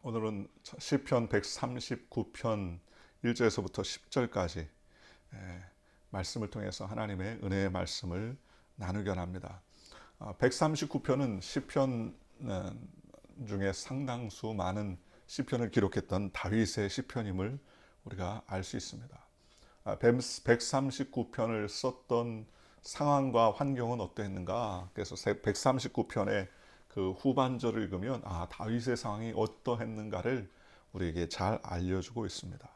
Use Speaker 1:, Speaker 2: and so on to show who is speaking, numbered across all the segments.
Speaker 1: 오늘은 시편 139편 1절에서부터 10절까지 말씀을 통해서 하나님의 은혜의 말씀을 나누려 합니다. 139편은 시편 중에 상당수 많은 시편을 기록했던 다윗의 시편임을 우리가 알 수 있습니다. 139편을 썼던 상황과 환경은 어떠했는가? 그래서 139편의 그 후반절을 읽으면 다윗의 상황이 어떠했는가를 우리에게 잘 알려주고 있습니다.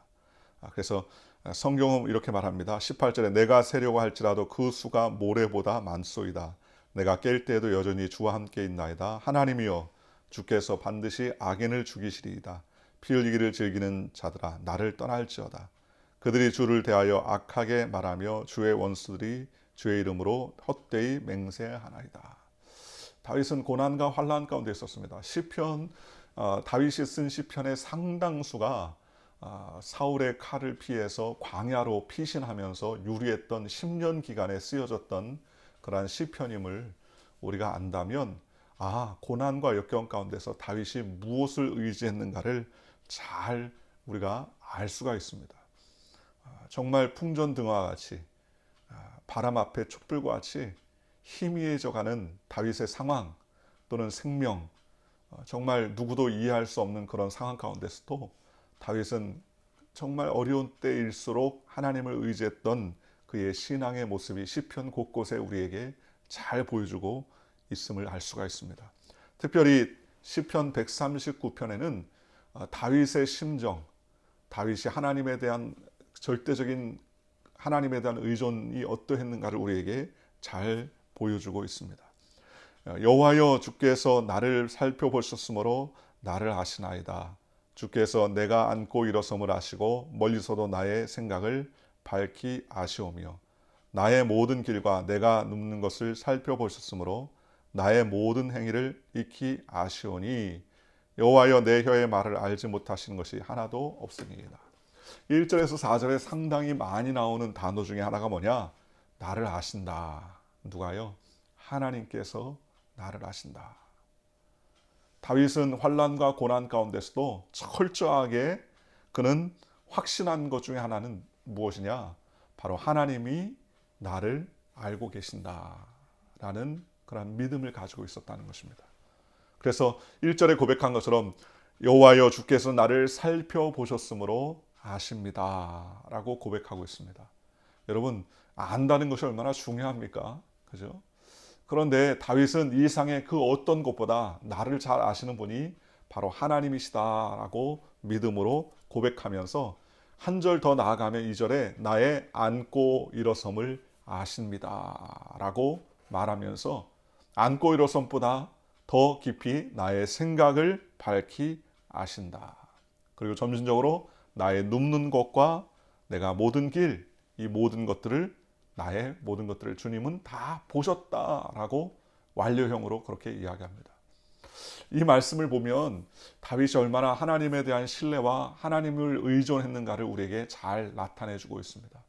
Speaker 1: 그래서 성경은 이렇게 말합니다. 18절에 내가 세려고 할지라도 그 수가 모래보다 많소이다. 내가 깰 때에도 여전히 주와 함께 있나이다. 하나님이여 주께서 반드시 악인을 죽이시리이다. 피 흘리기를 즐기는 자들아 나를 떠날지어다. 그들이 주를 대하여 악하게 말하며 주의 원수들이 주의 이름으로 헛되이 맹세하나이다. 다윗은 고난과 환난 가운데 있었습니다. 시편 다윗이 쓴 시편의 상당수가 사울의 칼을 피해서 광야로 피신하면서 유리했던 10년 기간에 쓰여졌던 그러한 시편임을 우리가 안다면 고난과 역경 가운데서 다윗이 무엇을 의지했는가를 잘 우리가 알 수가 있습니다. 정말 풍전등화와 같이 바람 앞에 촛불과 같이 희미해져가는 다윗의 상황 또는 생명, 정말 누구도 이해할 수 없는 그런 상황 가운데서도 다윗은 정말 어려운 때일수록 하나님을 의지했던 그의 신앙의 모습이 시편 곳곳에 우리에게 잘 보여주고 있음을 알 수가 있습니다. 특별히 시편 139편에는 다윗의 심정, 다윗이 하나님에 대한 절대적인 하나님에 대한 의존이 어떠했는가를 우리에게 잘 보여주고 있습니다. 여호와여 주께서 나를 살펴보셨으므로 나를 아시나이다. 주께서 내가 앉고 일어섬을 아시고 멀리서도 나의 생각을 밝히 아시오며 나의 모든 길과 내가 눕는 것을 살펴보셨으므로 나의 모든 행위를 익히 아시오니 여호와여 내 혀의 말을 알지 못하시는 것이 하나도 없으니이다. 1절에서 4절에 상당히 많이 나오는 단어 중에 하나가 뭐냐? 나를 아신다. 누가요? 하나님께서 나를 아신다. 다윗은 환난과 고난 가운데서도 철저하게 그는 확신한 것 중에 하나는 무엇이냐? 바로 하나님이 나를 알고 계신다라는 그런 믿음을 가지고 있었다는 것입니다. 그래서 1절에 고백한 것처럼 여호와여 주께서 나를 살펴보셨으므로 아십니다 라고 고백하고 있습니다. 여러분, 안다는 것이 얼마나 중요합니까? 그죠? 그런데 다윗은 이 세상의 그 어떤 것보다 나를 잘 아시는 분이 바로 하나님이시다라고 믿음으로 고백하면서 한 절 더 나아가면 2절에 나의 앉고 일어섬을 아십니다라고 말하면서 앉고 일어섬보다 더 깊이 나의 생각을 밝히 아신다. 그리고 점진적으로 나의 눕는 것과 내가 모든 길, 이 모든 것들을 나의 모든 것들을 주님은 다 보셨다라고 완료형으로 그렇게 이야기합니다. 이 말씀을 보면 다윗이 얼마나 하나님에 대한 신뢰와 하나님을 의존했는가를 우리에게 잘 나타내주고 있습니다.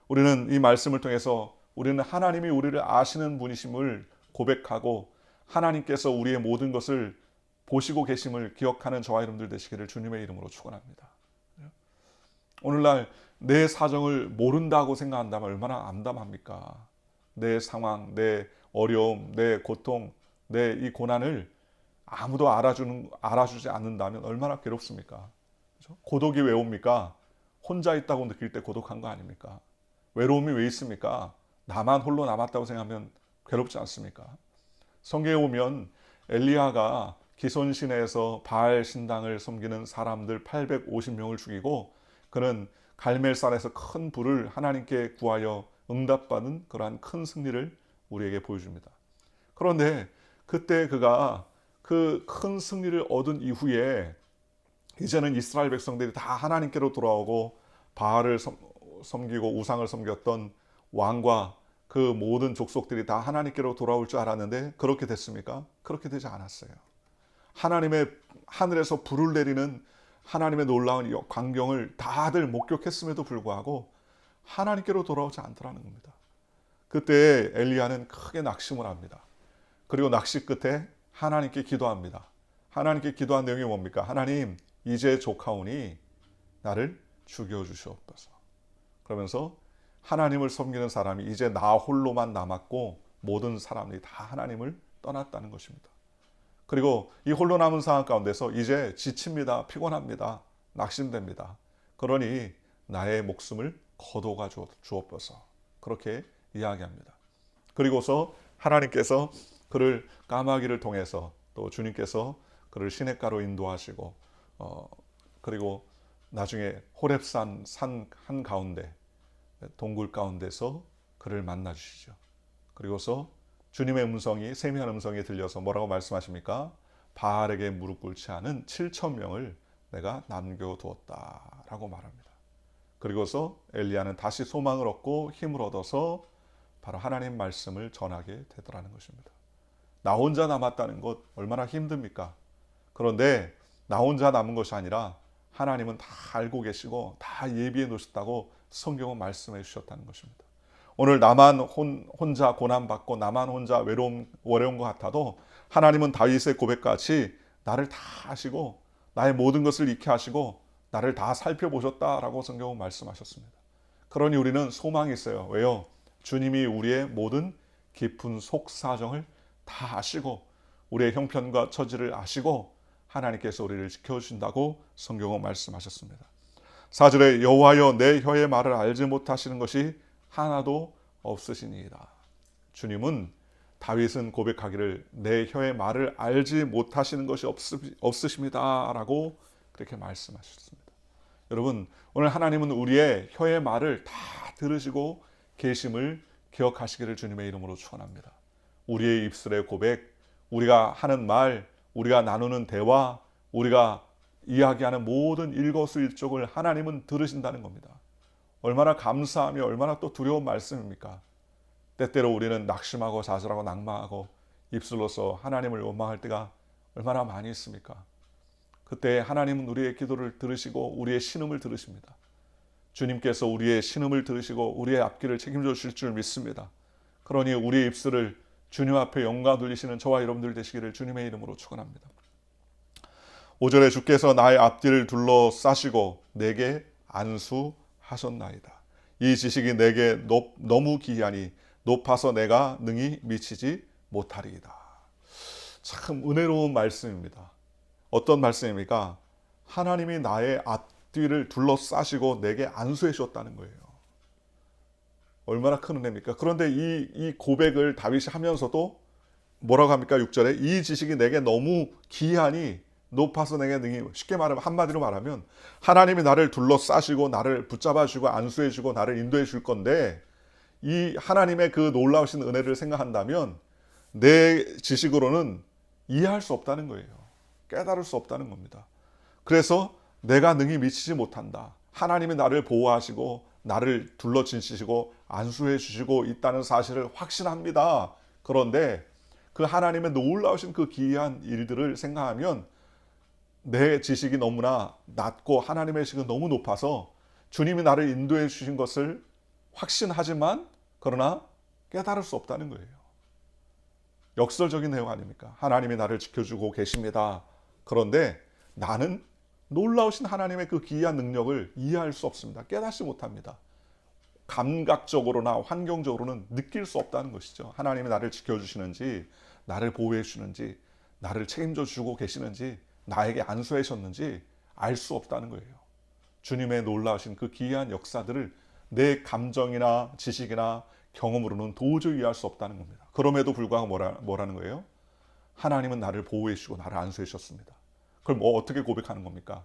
Speaker 1: 우리는 이 말씀을 통해서 우리는 하나님이 우리를 아시는 분이심을 고백하고 하나님께서 우리의 모든 것을 보시고 계심을 기억하는 저와 여러분들 되시기를 주님의 이름으로 축원합니다. 오늘날 내 사정을 모른다고 생각한다면 얼마나 암담합니까? 내 상황, 내 어려움, 내 고통, 내 이 고난을 아무도 알아주지 않는다면 얼마나 괴롭습니까? 그렇죠? 고독이 왜 옵니까? 혼자 있다고 느낄 때 고독한 거 아닙니까? 외로움이 왜 있습니까? 나만 홀로 남았다고 생각하면 괴롭지 않습니까? 성경에 보면 엘리야가 기손 시내에서 바알 신당을 섬기는 사람들 850명을 죽이고 그는 갈멜산에서 큰 불을 하나님께 구하여 응답받는 그러한 큰 승리를 우리에게 보여줍니다. 그런데 그때 그가 그 큰 승리를 얻은 이후에 이제는 이스라엘 백성들이 다 하나님께로 돌아오고 바알을 섬기고 우상을 섬겼던 왕과 그 모든 족속들이 다 하나님께로 돌아올 줄 알았는데 그렇게 됐습니까? 그렇게 되지 않았어요. 하나님의 하늘에서 불을 내리는 하나님의 놀라운 광경을 다들 목격했음에도 불구하고 하나님께로 돌아오지 않더라는 겁니다. 그때 엘리야는 크게 낙심을 합니다. 그리고 낙심 끝에 하나님께 기도합니다. 하나님께 기도한 내용이 뭡니까? 하나님, 이제 조카오니 나를 죽여주시옵소서. 그러면서 하나님을 섬기는 사람이 이제 나 홀로만 남았고 모든 사람들이 다 하나님을 떠났다는 것입니다. 그리고 이 홀로 남은 상황 가운데서 이제 지칩니다. 피곤합니다. 낙심됩니다. 그러니 나의 목숨을 거둬가 주옵소서. 그렇게 이야기합니다. 그리고서 하나님께서 그를 까마귀를 통해서 또 주님께서 그를 시냇가로 인도하시고 그리고 나중에 호렙산 산 한가운데 동굴 가운데서 그를 만나 주시죠. 그리고서 주님의 음성이 세미한 음성이 들려서 뭐라고 말씀하십니까? 바알에게 무릎 꿇지 않은 7,000명을 내가 남겨두었다라고 말합니다. 그리고서 엘리야는 다시 소망을 얻고 힘을 얻어서 바로 하나님 말씀을 전하게 되더라는 것입니다. 나 혼자 남았다는 것 얼마나 힘듭니까? 그런데 나 혼자 남은 것이 아니라 하나님은 다 알고 계시고 다 예비해 놓으셨다고 성경은 말씀해 주셨다는 것입니다. 오늘 나만 혼자 고난받고 나만 혼자 어려운 것 같아도 하나님은 다윗의 고백같이 나를 다 아시고 나의 모든 것을 익히 하시고 나를 다 살펴보셨다라고 성경은 말씀하셨습니다. 그러니 우리는 소망이 있어요. 왜요? 주님이 우리의 모든 깊은 속사정을 다 아시고 우리의 형편과 처지를 아시고 하나님께서 우리를 지켜주신다고 성경은 말씀하셨습니다. 4절에 여호와여 내 혀의 말을 알지 못하시는 것이 하나도 없으시니이다. 주님은 다윗은 고백하기를 내 혀의 말을 알지 못하시는 것이 없으십니다 라고 그렇게 말씀하셨습니다. 여러분, 오늘 하나님은 우리의 혀의 말을 다 들으시고 계심을 기억하시기를 주님의 이름으로 축원합니다. 우리의 입술의 고백, 우리가 하는 말, 우리가 나누는 대화, 우리가 이야기하는 모든 일거수일족을 하나님은 들으신다는 겁니다. 얼마나 감사하며 얼마나 또 두려운 말씀입니까? 때때로 우리는 낙심하고 좌절하고 낙망하고 입술로서 하나님을 원망할 때가 얼마나 많이 있습니까? 그때 하나님은 우리의 기도를 들으시고 우리의 신음을 들으십니다. 주님께서 우리의 신음을 들으시고 우리의 앞길을 책임져 주실 줄 믿습니다. 그러니 우리의 입술을 주님 앞에 영광 돌리시는 저와 여러분들 되시기를 주님의 이름으로 축원합니다. 5절에 주께서 나의 앞뒤를 둘러싸시고 내게 안수하셨나이다. 이 지식이 내게 너무 기이하니 높아서 내가 능히 미치지 못하리이다. 참 은혜로운 말씀입니다. 어떤 말씀입니까? 하나님이 나의 앞뒤를 둘러싸시고 내게 안수해 주셨다는 거예요. 얼마나 큰 은혜입니까? 그런데 이 고백을 다윗이 하면서도 뭐라고 합니까? 6절에 이 지식이 내게 너무 기이하니 높아서 내게 능히, 쉽게 말하면 한마디로 말하면 하나님이 나를 둘러싸시고 나를 붙잡아 주고 안수해 주고 나를 인도해 줄 건데 이 하나님의 그 놀라우신 은혜를 생각한다면 내 지식으로는 이해할 수 없다는 거예요. 깨달을 수 없다는 겁니다. 그래서 내가 능히 미치지 못한다. 하나님이 나를 보호하시고 나를 둘러진시고 안수해 주시고 있다는 사실을 확신합니다. 그런데 그 하나님의 놀라우신 그 기이한 일들을 생각하면 내 지식이 너무나 낮고 하나님의 지식은 너무 높아서 주님이 나를 인도해 주신 것을 확신하지만 그러나 깨달을 수 없다는 거예요. 역설적인 내용 아닙니까? 하나님이 나를 지켜주고 계십니다. 그런데 나는 놀라우신 하나님의 그 기이한 능력을 이해할 수 없습니다. 깨닫지 못합니다. 감각적으로나 환경적으로는 느낄 수 없다는 것이죠. 하나님이 나를 지켜주시는지, 나를 보호해 주시는지, 나를 책임져 주고 계시는지, 나에게 안수해 주셨는지 알 수 없다는 거예요. 주님의 놀라우신 그 기이한 역사들을 내 감정이나 지식이나 경험으로는 도저히 이해할 수 없다는 겁니다. 그럼에도 불구하고 뭐라는 거예요? 하나님은 나를 보호해 주시고 나를 안수해 주셨습니다. 그걸 어떻게 고백하는 겁니까?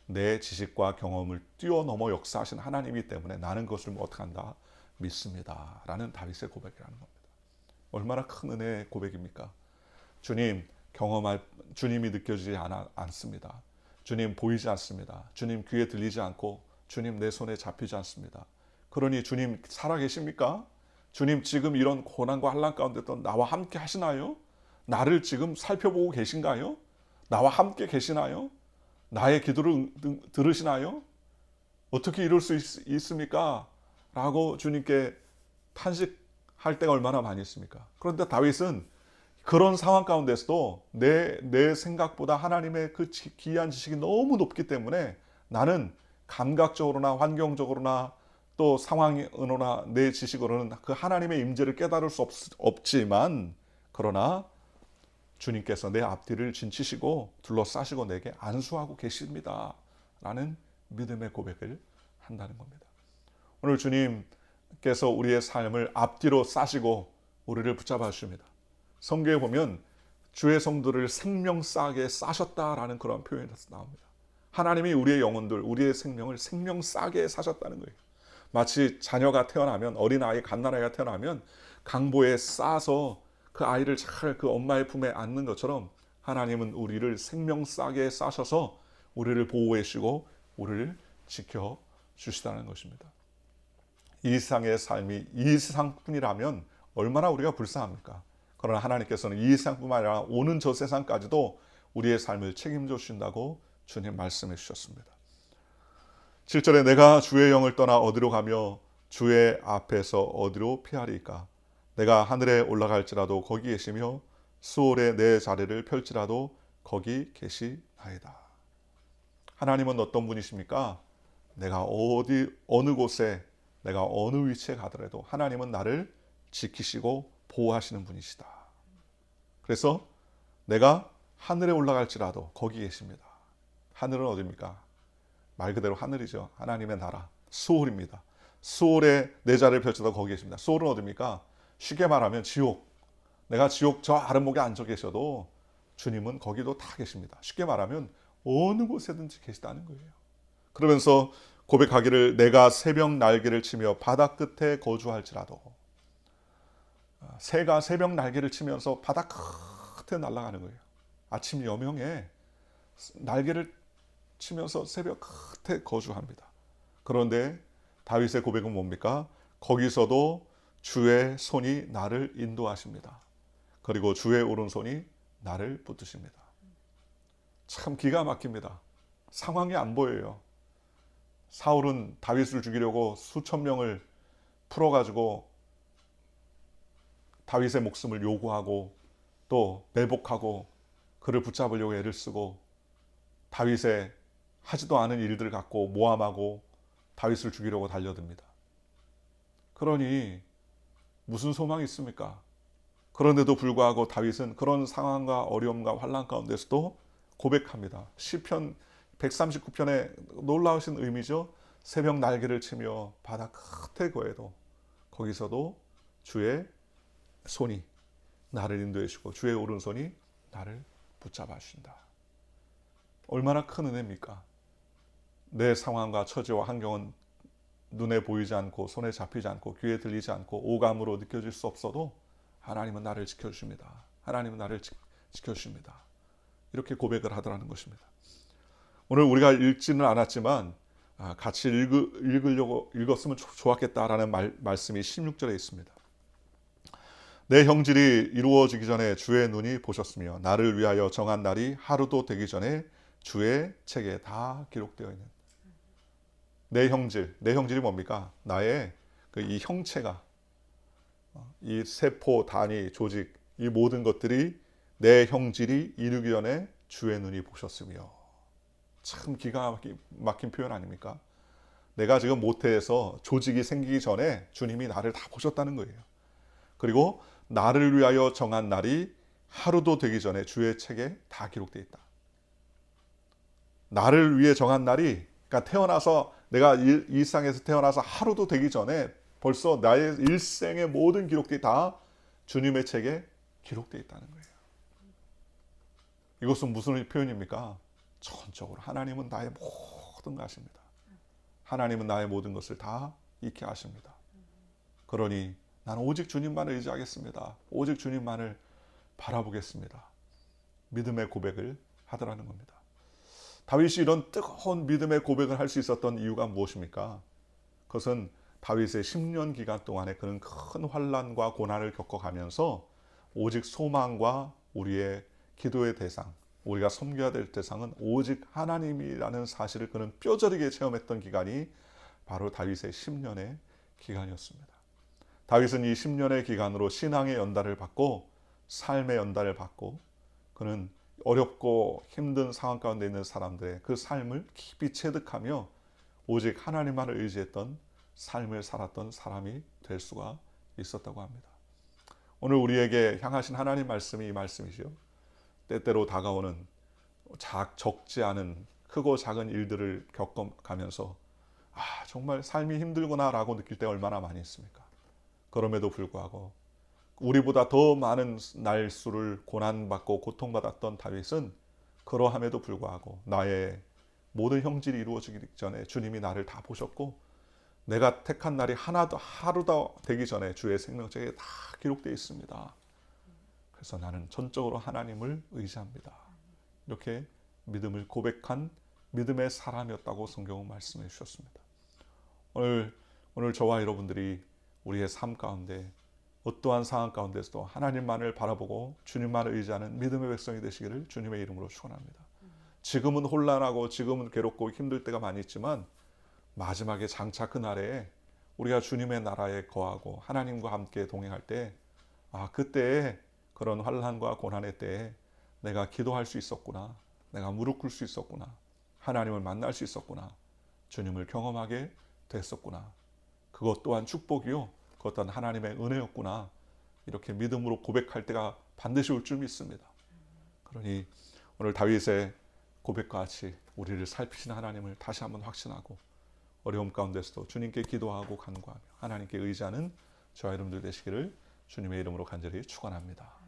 Speaker 1: 내 지식과 경험을 뛰어넘어 역사하신 하나님이기 때문에 나는 그것을 어떻게 한다? 믿습니다. 라는 다윗의 고백이라는 겁니다. 얼마나 큰 은혜의 고백입니까? 주님이 느껴지지 않습니다. 주님 보이지 않습니다. 주님 귀에 들리지 않고 주님 내 손에 잡히지 않습니다. 그러니 주님 살아계십니까? 주님 지금 이런 고난과 환난 가운데도 나와 함께 하시나요? 나를 지금 살펴보고 계신가요? 나와 함께 계시나요? 나의 기도를 들으시나요? 어떻게 이럴 수 있습니까? 라고 주님께 탄식할 때가 얼마나 많이 있습니까? 그런데 다윗은 그런 상황 가운데서도 내 생각보다 하나님의 그 기이한 지식이 너무 높기 때문에 나는 감각적으로나 환경적으로나 또 상황으로나 내 지식으로는 그 하나님의 임재를 깨달을 수 없지만, 그러나 주님께서 내 앞뒤를 진치시고 둘러싸시고 내게 안수하고 계십니다 라는 믿음의 고백을 한다는 겁니다. 오늘 주님께서 우리의 삶을 앞뒤로 싸시고 우리를 붙잡아 주십니다. 성경에 보면 주의 성도를 생명싸게 싸셨다라는 그런 표현이 나옵니다. 하나님이 우리의 영혼들, 우리의 생명을 생명싸게 사셨다는 거예요. 마치 자녀가 태어나면, 어린아이, 갓난아이가 태어나면 강보에 싸서 그 아이를 잘 그 엄마의 품에 안는 것처럼 하나님은 우리를 생명싸게 싸셔서 우리를 보호해 주시고 우리를 지켜주시다는 것입니다. 이 세상의 삶이 이 세상뿐이라면 얼마나 우리가 불쌍합니까? 그러나 하나님께서는 이 세상뿐만 아니라 오는 저 세상까지도 우리의 삶을 책임져 주신다고 주님 말씀해 주셨습니다. 7절에 내가 주의 영을 떠나 어디로 가며 주의 앞에서 어디로 피하리까? 내가 하늘에 올라갈지라도 거기 계시며 수월에 내 자리를 펼지라도 거기 계시나이다. 하나님은 어떤 분이십니까? 내가 어느 곳에, 내가 어느 위치에 가더라도 하나님은 나를 지키시고 보호하시는 분이시다. 그래서 내가 하늘에 올라갈지라도 거기 계십니다. 하늘은 어디입니까? 말 그대로 하늘이죠. 하나님의 나라, 수월입니다. 수월에 내 자리를 펼쳐도 거기 계십니다. 수월은 어디입니까? 쉽게 말하면 지옥. 내가 지옥 저 아랫목에 앉아 계셔도 주님은 거기도 다 계십니다. 쉽게 말하면 어느 곳에든지 계시다는 거예요. 그러면서 고백하기를 내가 새벽 날개를 치며 바다 끝에 거주할지라도, 새가 새벽 날개를 치면서 바다 끝에 날아가는 거예요. 아침 여명에 날개를 치면서 새벽 끝에 거주합니다. 그런데 다윗의 고백은 뭡니까? 거기서도 주의 손이 나를 인도하십니다. 그리고 주의 오른손이 나를 붙드십니다. 참 기가 막힙니다. 상황이 안 보여요. 사울은 다윗을 죽이려고 수천 명을 풀어가지고 다윗의 목숨을 요구하고 또 매복하고 그를 붙잡으려고 애를 쓰고 다윗의 하지도 않은 일들을 갖고 모함하고 다윗을 죽이려고 달려듭니다. 그러니 무슨 소망이 있습니까? 그런데도 불구하고 다윗은 그런 상황과 어려움과 환난 가운데서도 고백합니다. 시편 139편의 놀라우신 의미죠. 새벽 날개를 치며 바다 끝에 거해도 거기서도 주의 손이 나를 인도해 주시고 주의 오른손이 나를 붙잡아 주신다. 얼마나 큰 은혜입니까? 내 상황과 처지와 환경은 눈에 보이지 않고 손에 잡히지 않고 귀에 들리지 않고 오감으로 느껴질 수 없어도 하나님은 나를 지켜주십니다. 하나님은 나를 지켜주십니다. 이렇게 고백을 하더라는 것입니다. 오늘 우리가 읽지는 않았지만 같이 읽었으면 좋았겠다라는 말씀이 16절에 있습니다. 내 형질이 이루어지기 전에 주의 눈이 보셨으며 나를 위하여 정한 날이 하루도 되기 전에 주의 책에 다 기록되어 있는 내 형질이 뭡니까? 나의 이 형체가, 이 세포, 단위, 조직, 이 모든 것들이 내 형질이 이루기 전에 주의 눈이 보셨으며. 참 기가 막힌 표현 아닙니까? 내가 지금 모태에서 조직이 생기기 전에 주님이 나를 다 보셨다는 거예요. 그리고 나를 위하여 정한 날이 하루도 되기 전에 주의 책에 다 기록되어 있다. 나를 위해 정한 날이, 그러니까 태어나서 내가 이 세상에서 태어나서 하루도 되기 전에 벌써 나의 일생의 모든 기록들이 다 주님의 책에 기록되어 있다는 거예요. 이것은 무슨 표현입니까? 전적으로 하나님은 나의 모든 것 아십니다. 하나님은 나의 모든 것을 다 익히 아십니다. 그러니 나는 오직 주님만을 의지하겠습니다. 오직 주님만을 바라보겠습니다. 믿음의 고백을 하더라는 겁니다. 다윗이 이런 뜨거운 믿음의 고백을 할 수 있었던 이유가 무엇입니까? 그것은 다윗의 10년 기간 동안에 그런 큰 환난과 고난을 겪어가면서 오직 소망과 우리의 기도의 대상, 우리가 섬겨야 될 대상은 오직 하나님이라는 사실을 그는 뼈저리게 체험했던 기간이 바로 다윗의 10년의 기간이었습니다. 다윗은 이 10년의 기간으로 신앙의 연단을 받고 삶의 연단을 받고 그는 어렵고 힘든 상황 가운데 있는 사람들의 그 삶을 깊이 체득하며 오직 하나님만을 의지했던 삶을 살았던 사람이 될 수가 있었다고 합니다. 오늘 우리에게 향하신 하나님 말씀이 이 말씀이죠. 때때로 다가오는 적지 않은 크고 작은 일들을 겪어가면서 정말 삶이 힘들구나라고 느낄 때 얼마나 많이 있습니까? 그럼에도 불구하고 우리보다 더 많은 날수를 고난받고 고통받았던 다윗은 그러함에도 불구하고 나의 모든 형질이 이루어지기 전에 주님이 나를 다 보셨고 내가 택한 날이 하루도 되기 전에 주의 생명책에 다 기록되어 있습니다. 그래서 나는 전적으로 하나님을 의지합니다. 이렇게 믿음을 고백한 믿음의 사람이었다고 성경은 말씀해 주셨습니다. 오늘 저와 여러분들이 우리의 삶 가운데 어떠한 상황 가운데서도 하나님만을 바라보고 주님만을 의지하는 믿음의 백성이 되시기를 주님의 이름으로 축원합니다. 지금은 혼란하고 지금은 괴롭고 힘들 때가 많이 있지만 마지막에 장차 그날에 우리가 주님의 나라에 거하고 하나님과 함께 동행할 때 그때에 그런 환난과 고난의 때에 내가 기도할 수 있었구나, 내가 무릎 꿇을 수 있었구나, 하나님을 만날 수 있었구나, 주님을 경험하게 됐었구나, 그것 또한 축복이요 그것 또한 하나님의 은혜였구나, 이렇게 믿음으로 고백할 때가 반드시 올 줄 믿습니다. 그러니 오늘 다윗의 고백과 같이 우리를 살피시는 하나님을 다시 한번 확신하고 어려움 가운데서도 주님께 기도하고 간구하며 하나님께 의지하는 저와 여러분들 되시기를 주님의 이름으로 간절히 축원합니다.